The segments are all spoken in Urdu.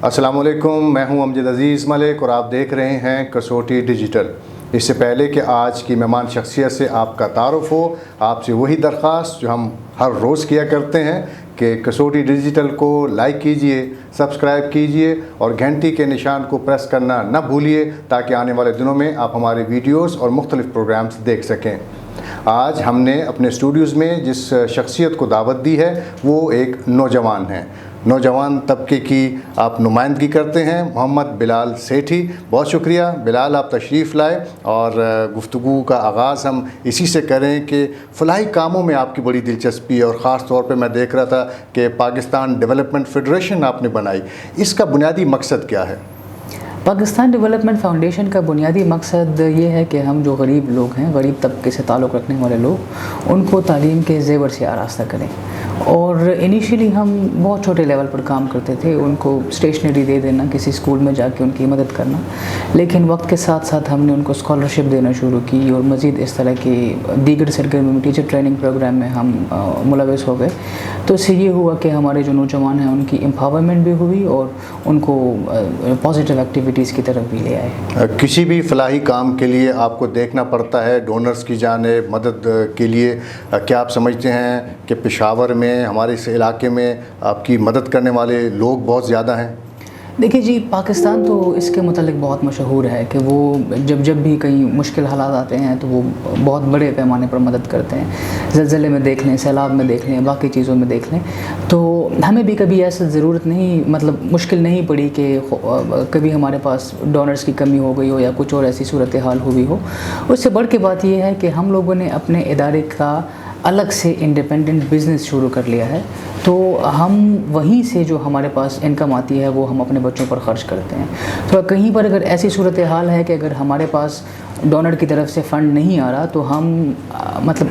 السلام علیکم، میں ہوں امجد عزیز ملک اور آپ دیکھ رہے ہیں کسوٹی ڈیجیٹل۔ اس سے پہلے کہ آج کی مہمان شخصیت سے آپ کا تعارف ہو، آپ سے وہی درخواست جو ہم ہر روز کیا کرتے ہیں کہ کسوٹی ڈیجیٹل کو لائک کیجئے، سبسکرائب کیجئے اور گھنٹی کے نشان کو پریس کرنا نہ بھولیے تاکہ آنے والے دنوں میں آپ ہمارے ویڈیوز اور مختلف پروگرامز دیکھ سکیں۔ آج ہم نے اپنے اسٹوڈیوز میں جس شخصیت کو دعوت دی ہے وہ ایک نوجوان ہیں۔ نوجوان طبقے کی آپ نمائندگی کرتے ہیں، محمد بلال سیٹھی۔ بہت شکریہ بلال، آپ تشریف لائے اور گفتگو کا آغاز ہم اسی سے کریں کہ فلاحی کاموں میں آپ کی بڑی دلچسپی ہے اور خاص طور پہ میں دیکھ رہا تھا کہ پاکستان ڈیولپمنٹ فیڈریشن آپ نے بنائی، اس کا بنیادی مقصد کیا ہے؟ پاکستان ڈیولپمنٹ فاؤنڈیشن کا بنیادی مقصد یہ ہے کہ ہم جو غریب لوگ ہیں، غریب طبقے سے تعلق رکھنے والے لوگ، ان کو تعلیم کے زیور سے آراستہ کریں۔ اور انیشیلی ہم بہت چھوٹے لیول پر کام کرتے تھے، ان کو اسٹیشنری دے دینا، کسی اسکول میں جا کے ان کی مدد کرنا، لیکن وقت کے ساتھ ساتھ ہم نے ان کو اسکالرشپ دینا شروع کی اور مزید اس طرح کے دیگر سرگرمیوں میں ٹیچر ٹریننگ پروگرام میں ہم ملوث ہو گئے۔ تو اس سے یہ ہوا کہ ہمارے جو نوجوان ہیں ان کی امپاورمنٹ بھی ہوئی اور ان کو پازیٹیو ایکٹیویٹیز کی طرف بھی لے آئے۔ کسی بھی فلاحی کام کے لیے آپ کو دیکھنا پڑتا ہے ڈونرز کی جانب مدد کے لیے، کیا آپ سمجھتے ہیں کہ پشاور میں ہمارے اس علاقے میں آپ کی مدد کرنے والے لوگ بہت زیادہ ہیں؟ دیکھیے جی، پاکستان تو اس کے متعلق بہت مشہور ہے کہ وہ جب بھی کئی مشکل حالات آتے ہیں تو وہ بہت بڑے پیمانے پر مدد کرتے ہیں۔ زلزلے میں دیکھ لیں، سیلاب میں دیکھ لیں، باقی چیزوں میں دیکھ لیں، تو ہمیں بھی کبھی ایسا ضرورت نہیں، مشکل نہیں پڑی کہ کبھی ہمارے پاس ڈونرز کی کمی ہو گئی ہو یا کچھ اور ایسی صورتحال ہوئی ہو۔ اس سے بڑھ کے بات یہ ہے کہ ہم لوگوں نے اپنے ادارے کا الگ سے انڈیپینڈنٹ بزنس شروع کر لیا ہے، تو ہم وہیں سے جو ہمارے پاس انکم آتی ہے وہ ہم اپنے بچوں پر خرچ کرتے ہیں۔ تو کہیں پر اگر ایسی صورتحال ہے کہ اگر ہمارے پاس ڈونر کی طرف سے فنڈ نہیں آ رہا تو ہم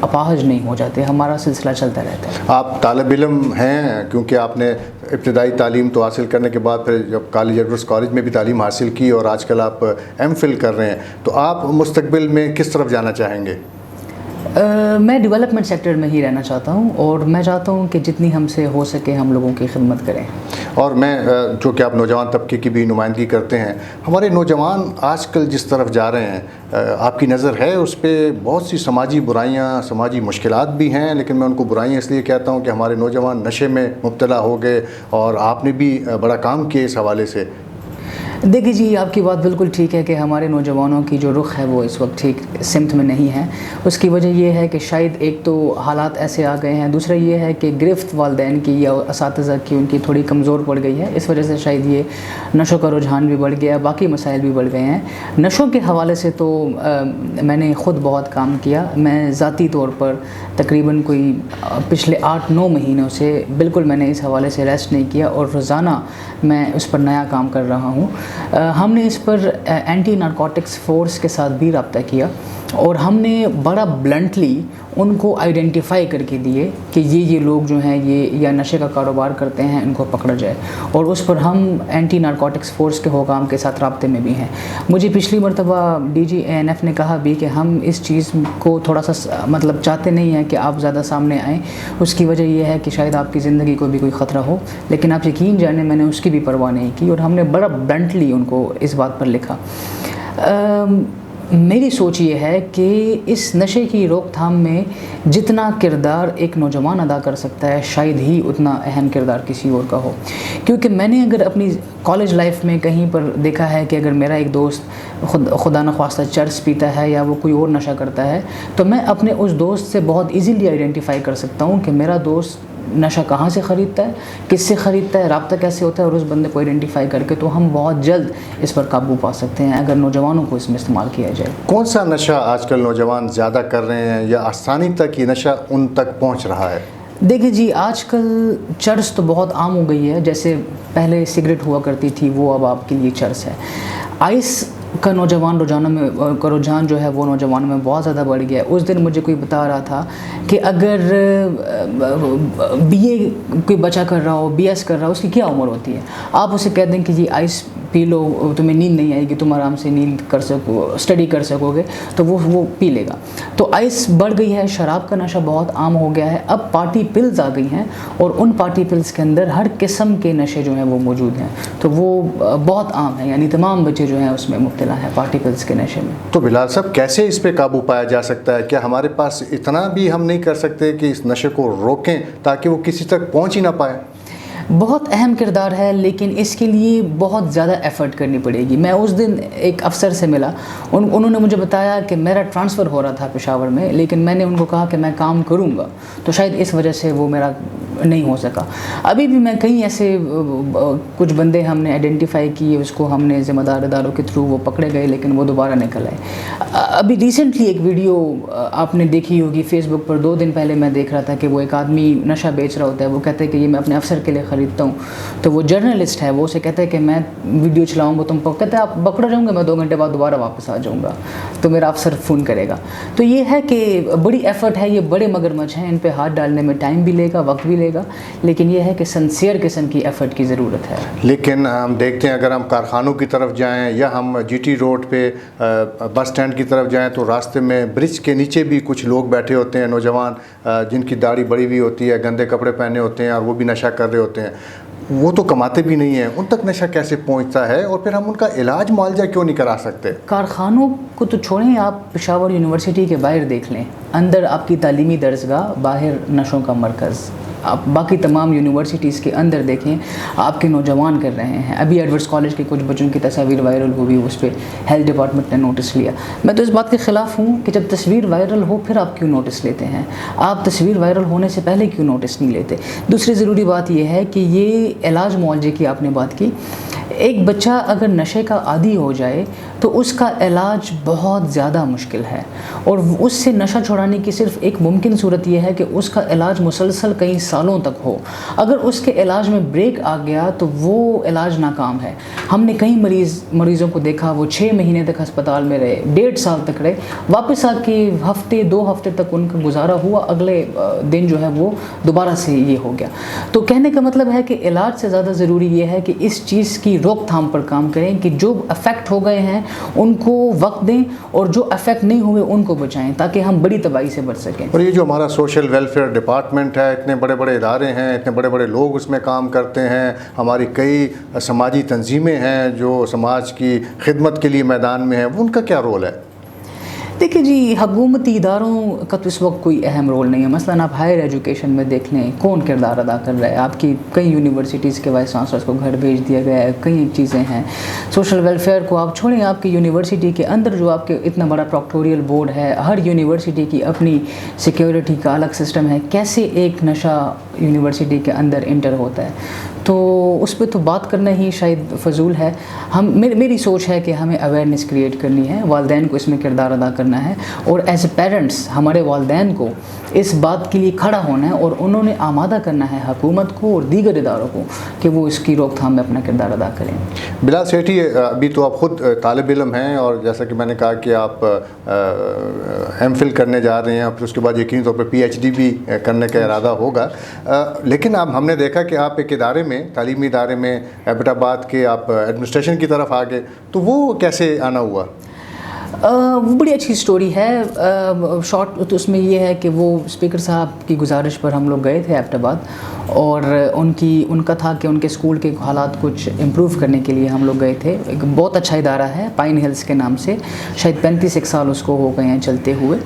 اپاہج نہیں ہو جاتے، ہمارا سلسلہ چلتا رہتا ہے۔ آپ طالب علم ہیں کیونکہ آپ نے ابتدائی تعلیم تو حاصل کرنے کے بعد پھر جب ایڈورڈز کالج میں بھی تعلیم حاصل کی اور آج کل آپ ایم فل کر رہے ہیں، تو آپ مستقبل میں کس طرف جانا چاہیں گے؟ میں ڈیولپمنٹ سیکٹر میں ہی رہنا چاہتا ہوں اور میں چاہتا ہوں کہ جتنی ہم سے ہو سکے ہم لوگوں کی خدمت کریں۔ اور میں جو کہ آپ نوجوان طبقے کی بھی نمائندگی کرتے ہیں، ہمارے نوجوان آج کل جس طرف جا رہے ہیں، آپ کی نظر ہے اس پہ بہت سی سماجی برائیاں، سماجی مشکلات بھی ہیں، لیکن میں ان کو برائیاں اس لیے کہتا ہوں کہ ہمارے نوجوان نشے میں مبتلا ہو گئے اور آپ نے بھی بڑا کام کیا اس حوالے سے۔ دیکھیے جی، آپ کی بات بالکل ٹھیک ہے کہ ہمارے نوجوانوں کی جو رخ ہے وہ اس وقت ٹھیک سمت میں نہیں ہے۔ اس کی وجہ یہ ہے کہ شاید ایک تو حالات ایسے آ گئے ہیں، دوسرا یہ ہے کہ گرفت والدین کی یا اساتذہ کی ان کی تھوڑی کمزور پڑ گئی ہے، اس وجہ سے شاید یہ نشوں کا رجحان بھی بڑھ گیا، باقی مسائل بھی بڑھ گئے ہیں۔ نشوں کے حوالے سے تو میں نے خود بہت کام کیا، میں ذاتی طور پر تقریباً کوئی پچھلے 8-9 مہینوں سے بالکل میں نے اس حوالے سے ریسٹ نہیں کیا اور روزانہ میں اس پر نیا کام کر رہا ہوں۔ ہم نے اس پر اینٹی نارکوٹکس فورس کے ساتھ بھی رابطہ کیا اور ہم نے بڑا بلنٹلی ان کو آئیڈینٹیفائی کر کے دیے کہ یہ لوگ جو ہیں یہ یا نشے کا کاروبار کرتے ہیں، ان کو پکڑا جائے، اور اس پر ہم اینٹی نارکوٹکس فورس کے حکام کے ساتھ رابطے میں بھی ہیں۔ مجھے پچھلی مرتبہ DGANF نے کہا بھی کہ ہم اس چیز کو تھوڑا سا چاہتے نہیں ہیں کہ آپ زیادہ سامنے آئیں، اس کی وجہ یہ ہے کہ شاید آپ کی زندگی کو بھی کوئی خطرہ ہو، لیکن آپ یقین جانیں میں نے اس کی بھی پرواہ نہیں کی اور ہم نے بڑا بلنٹلی ان کو اس بات پر لکھا۔ میری سوچ یہ ہے کہ اس نشے کی روک تھام میں جتنا کردار ایک نوجوان ادا کر سکتا ہے شاید ہی اتنا اہم کردار کسی اور کا ہو، کیونکہ میں نے اگر اپنی کالج لائف میں کہیں پر دیکھا ہے کہ اگر میرا ایک دوست خدا نخواستہ چرس پیتا ہے یا وہ کوئی اور نشہ کرتا ہے تو میں اپنے اس دوست سے بہت ایزیلی آئیڈینٹیفائی کر سکتا ہوں کہ میرا دوست نشہ کہاں سے خریدتا ہے، کس سے خریدتا ہے، رابطہ کیسے ہوتا ہے، اور اس بندے کو آئیڈینٹیفائی کر کے تو ہم بہت جلد اس پر قابو پا سکتے ہیں اگر نوجوانوں کو اس میں استعمال کیا جائے۔ کون سا نشہ آج کل نوجوان زیادہ کر رہے ہیں یا آسانی تک یہ نشہ ان تک پہنچ رہا ہے؟ دیکھیے جی، آج کل چرس تو بہت عام ہو گئی ہے، جیسے پہلے سگریٹ ہوا کرتی تھی وہ اب آپ کے لیے چرس ہے۔ آئس کا رجحان جو ہے وہ نوجوانوں میں بہت زیادہ بڑھ گیا ہے۔ اس دن مجھے کوئی بتا رہا تھا کہ اگر BA کوئی بچہ کر رہا ہو، BS کر رہا ہو، اس کی کیا عمر ہوتی ہے؟ آپ اسے کہہ دیں کہ یہ آئس پی لو, تمہیں نیند نہیں آئے گی, تم آرام سے نیند کر سکو, اسٹڈی کر سکو گے, تو وہ پی لے گا. تو آئس بڑھ گئی ہے, شراب کا نشہ بہت عام ہو گیا ہے. اب پارٹی پلز آ گئی ہیں, اور ان پارٹی پلز کے اندر ہر قسم کے نشے جو ہیں وہ موجود ہیں, تو وہ بہت عام ہے, یعنی تمام بچے جو ہیں اس میں مبتلا ہیں پارٹی پلز کے نشے میں. تو بلال صاحب کیسے اس پہ قابو پایا جا سکتا ہے؟ کیا ہمارے پاس اتنا بھی ہم نہیں کر سکتے کہ اس نشے کو روکیں تاکہ وہ کسی تک پہنچ ہی نہ پائے؟ بہت اہم کردار ہے, لیکن اس کے لیے بہت زیادہ ایفرٹ کرنی پڑے گی. میں اس دن ایک افسر سے ملا, انہوں نے مجھے بتایا کہ میرا ٹرانسفر ہو رہا تھا پشاور میں, لیکن میں نے ان کو کہا کہ میں کام کروں گا, تو شاید اس وجہ سے وہ میرا نہیں ہو سکا. ابھی بھی میں کئی ایسے کچھ بندے ہم نے آئیڈینٹیفائی کیے, اس کو ہم نے ذمہ دار اداروں کے تھرو وہ پکڑے گئے, لیکن وہ دوبارہ نکل آئے. ابھی ریسنٹلی ایک ویڈیو آپ نے دیکھی ہوگی فیس بک پر, 2 دن پہلے میں دیکھ رہا تھا کہ وہ ایک آدمی نشہ بیچ رہا ہوتا ہے, وہ کہتا ہے کہ یہ میں اپنے افسر کے لیے خریدتا ہوں. تو وہ جرنلسٹ ہے, وہ اسے کہتا ہے کہ میں ویڈیو چلاؤں گا تم کو, کہتا ہے آپ پکڑ جاؤں گا, میں 2 گھنٹے بعد دوبارہ واپس آ جاؤں گا, تو میرا افسر فون کرے گا. تو یہ ہے کہ بڑی ایفرٹ ہے, یہ بڑے مگرمچھ ہیں, ان پہ ہاتھ ڈالنے میں ٹائم بھی لے گا, وقت بھی لے گا, لیکن یہ ہے کہ سنسیئر قسم کی ایفرٹ کی ضرورت ہے. لیکن ہم دیکھتے ہیں اگر ہم کارخانوں کی طرف جائیں یا ہم جی ٹی روڈ پہ بس اسٹینڈ کی طرف جائیں, تو راستے میں برج کے نیچے بھی کچھ لوگ بیٹھے ہوتے ہیں, نوجوان جن کی داڑھی بڑی ہوئی ہوتی ہے, گندے کپڑے پہنے ہوتے ہیں, اور وہ بھی نشہ کر رہے ہوتے ہیں. وہ تو کماتے بھی نہیں ہیں, ان تک نشہ کیسے پہنچتا ہے, اور پھر ہم ان کا علاج معالجہ کیوں نہیں کرا سکتے؟ کارخانوں کو تو چھوڑیں, آپ پشاور یونیورسٹی کے باہر دیکھ لیں, اندر آپ کی تعلیمی درسگاہ, باہر نشوں کا مرکز. آپ باقی تمام یونیورسٹیز کے اندر دیکھیں, آپ کے نوجوان کر رہے ہیں. ابھی ایڈورڈس کالج کے کچھ بچوں کی تصاویر وائرل ہوئی, اس پہ ہیلتھ ڈپارٹمنٹ نے نوٹس لیا. میں تو اس بات کے خلاف ہوں کہ جب تصویر وائرل ہو پھر آپ کیوں نوٹس لیتے ہیں, آپ تصویر وائرل ہونے سے پہلے کیوں نوٹس نہیں لیتے. دوسری ضروری بات یہ ہے کہ یہ علاج معالجے کی آپ نے بات کی, ایک بچہ اگر نشے کا عادی ہو جائے تو اس کا علاج بہت زیادہ مشکل ہے, اور اس سے نشہ چھڑانے کی صرف ایک ممکن صورت یہ ہے کہ اس کا علاج مسلسل کئی سالوں تک ہو. اگر اس کے علاج میں بریک آ گیا تو وہ علاج ناکام ہے. ہم نے کئی مریضوں کو دیکھا, وہ 6 مہینے تک ہسپتال میں رہے, 1.5 سال تک رہے, واپس آ کے ہفتے 2 ہفتے تک ان کا گزارا ہوا, اگلے دن جو ہے وہ دوبارہ سے یہ ہو گیا. تو کہنے کا مطلب ہے کہ علاج سے زیادہ ضروری یہ ہے کہ اس چیز کی روک تھام پر کام کریں, کہ جو افیکٹ ہو گئے ہیں ان کو وقت دیں, اور جو افیکٹ نہیں ہوئے ان کو بچائیں, تاکہ ہم بڑی تباہی سے بچ سکیں. اور یہ جو ہمارا سوشل ویلفیئر ڈپارٹمنٹ ہے, اتنے بڑے بڑے ادارے ہیں, اتنے بڑے بڑے لوگ اس میں کام کرتے ہیں, ہماری کئی سماجی تنظیمیں ہیں جو سماج کی خدمت کے لیے میدان میں ہیں, ان کا کیا رول ہے؟ دیکھیں جی, حکومتی اداروں کا تو اس وقت کوئی اہم رول نہیں ہے. مثلاً آپ ہائر ایجوکیشن میں دیکھ لیں, کون کردار ادا کر رہا ہے. آپ کی کئی یونیورسٹیز کے وائس چانسلرس کو گھر بھیج دیا گیا ہے, کئی چیزیں ہیں. سوشل ویلفیئر کو آپ چھوڑیں, آپ کی یونیورسٹی کے اندر جو آپ کے اتنا بڑا پروکٹوریل بورڈ ہے, ہر یونیورسٹی کی اپنی سیکیورٹی کا الگ سسٹم ہے. کیسے ایک نشہ یونیورسٹی کے اندر انٹر ہوتا ہے, تو اس پہ تو بات کرنا ہی شاید فضول ہے. میری سوچ ہے کہ ہمیں اویئرنیس کریٹ کرنی ہے, والدین کو اس میں کردار ادا کرنا ہے, اور ایز اے پیرنٹس ہمارے والدین کو اس بات کے لیے کھڑا ہونا ہے, اور انہوں نے آمادہ کرنا ہے حکومت کو اور دیگر اداروں کو کہ وہ اس کی روک تھام میں اپنا کردار ادا کریں. بلال سیٹھی, ابھی تو آپ خود طالب علم ہیں, اور جیسا کہ میں نے کہا کہ آپ ایم فل کرنے جا رہے ہیں, پھر اس کے بعد یقینی طور پہ پی ایچ ڈی بھی کرنے کا ارادہ ہوگا. لیکن اب ہم نے دیکھا کہ آپ ایک ادارے میں, تعلیمی ادارے میں, ایبٹ آباد کے آپ ایڈمنسٹریشن کی طرف آ گئے, تو وہ کیسے آنا ہوا؟ وہ بڑی اچھی سٹوری ہے. شارٹ تو اس میں یہ ہے کہ وہ اسپیکر صاحب کی گزارش پر ہم لوگ گئے تھے ایبٹ آباد, اور ان کا تھا کہ ان کے اسکول کے حالات کچھ امپروو کرنے کے لیے ہم لوگ گئے تھے. ایک بہت اچھا ادارہ ہے, پائن ہلز کے نام سے, شاید 35 سال اس کو ہو گئے ہیں چلتے ہوئے.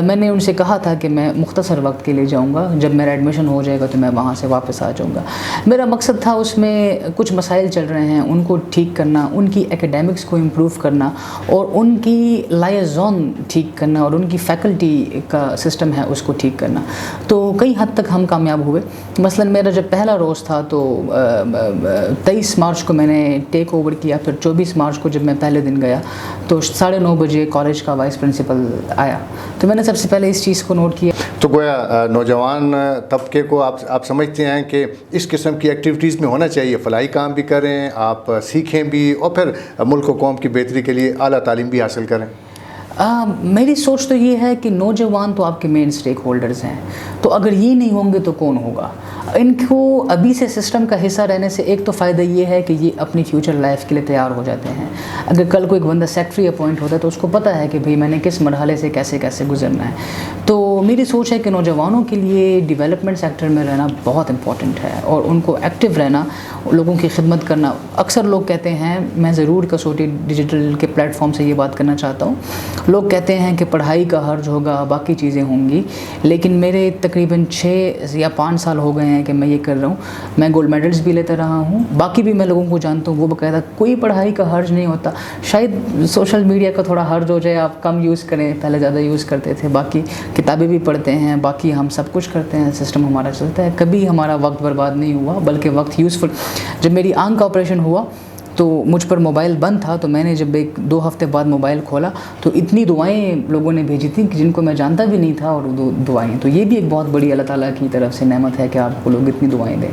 میں نے ان سے کہا تھا کہ میں مختصر وقت کے لیے جاؤں گا, جب میرا ایڈمیشن ہو جائے گا تو میں وہاں سے واپس آ جاؤں گا. میرا مقصد تھا اس میں کچھ مسائل چل رہے ہیں ان کو ٹھیک کرنا, ان کی ایکیڈیمکس کو امپروو کرنا, اور ان کی لائزون ٹھیک کرنا, اور ان کی فیکلٹی کا سسٹم ہے اس کو ٹھیک کرنا. تو کئی حد تک ہم کامیاب ہوئے. مثلاً میرا جب پہلا روز تھا تو 23 مارچ کو میں نے ٹیک اوور کیا. پھر 24 مارچ کو جب میں پہلے دن گیا تو 9:30 بجے کالج کا وائس پرنسپل آیا, تو میں نے سب سے پہلے اس چیز کو نوٹ کیا. تو گویا نوجوان طبقے کو آپ سمجھتے ہیں کہ اس قسم کی ایکٹیویٹیز میں ہونا چاہیے, فلاحی کام بھی کریں, آپ سیکھیں بھی, اور پھر ملک و قوم کی بہتری کے لیے اعلیٰ تعلیم بھی حاصل کریں. میری سوچ تو یہ ہے کہ نوجوان تو آپ کے مین اسٹیک ہولڈرز ہیں، تو اگر یہ نہیں ہوں گے تو کون ہوگا؟ ان کو ابھی سے سسٹم کا حصہ رہنے سے ایک تو فائدہ یہ ہے کہ یہ اپنی فیوچر لائف کے لیے تیار ہو جاتے ہیں۔ اگر کل کو ایک بندہ سیکٹری اپوائنٹ ہوتا ہے تو اس کو پتہ ہے کہ بھئی میں نے کس مرحلے سے کیسے کیسے گزرنا ہے۔ تو میری سوچ ہے کہ نوجوانوں کے لیے ڈیولپمنٹ سیکٹر میں رہنا بہت امپورٹنٹ ہے، اور ان کو ایکٹیو رہنا، لوگوں کی خدمت کرنا۔ اکثر لوگ کہتے ہیں، میں ضرور کسوٹی ڈیجیٹل کے پلیٹ فارم سے یہ بات کرنا چاہتا ہوں، لوگ کہتے ہیں کہ پڑھائی کا حرج ہوگا، باقی چیزیں ہوں گی، لیکن میرے تقریباً 6 یا 5 سال ہو گئے ہیں کہ میں یہ کر رہا ہوں۔ میں گولڈ میڈلز بھی لیتا رہا ہوں، باقی بھی میں لوگوں کو جانتا ہوں، وہ باقاعدہ کوئی پڑھائی کا حرج نہیں ہوتا۔ شاید سوشل میڈیا کا تھوڑا حرج ہو جائے، آپ کم یوز کریں، پہلے زیادہ یوز کرتے تھے، باقی کتابیں بھی پڑھتے ہیں، باقی ہم سب کچھ کرتے ہیں، سسٹم ہمارا چلتا ہے، کبھی ہمارا وقت برباد نہیں ہوا، بلکہ وقت یوزفل۔ جب میری آنکھ کا آپریشن ہوا تو مجھ پر موبائل بند تھا، تو میں نے جب 1-2 ہفتے بعد موبائل کھولا تو اتنی دعائیں لوگوں نے بھیجی تھیں کہ جن کو میں جانتا بھی نہیں تھا، اور دعائیں، تو یہ بھی ایک بہت بڑی اللہ تعالیٰ کی طرف سے نعمت ہے کہ آپ کو لوگ اتنی دعائیں دیں۔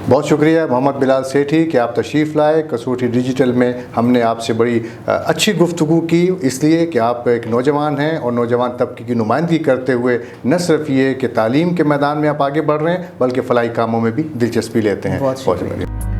بہت شکریہ محمد بلال سیٹھی کہ آپ تشریف لائے کسوٹی ڈیجیٹل میں۔ ہم نے آپ سے بڑی اچھی گفتگو کی، اس لیے کہ آپ ایک نوجوان ہیں اور نوجوان طبقے کی نمائندگی کرتے ہوئے نہ صرف یہ کہ تعلیم کے میدان میں آپ آگے بڑھ رہے ہیں بلکہ فلاحی کاموں میں بھی دلچسپی لیتے ہیں۔ بہت شکریہ۔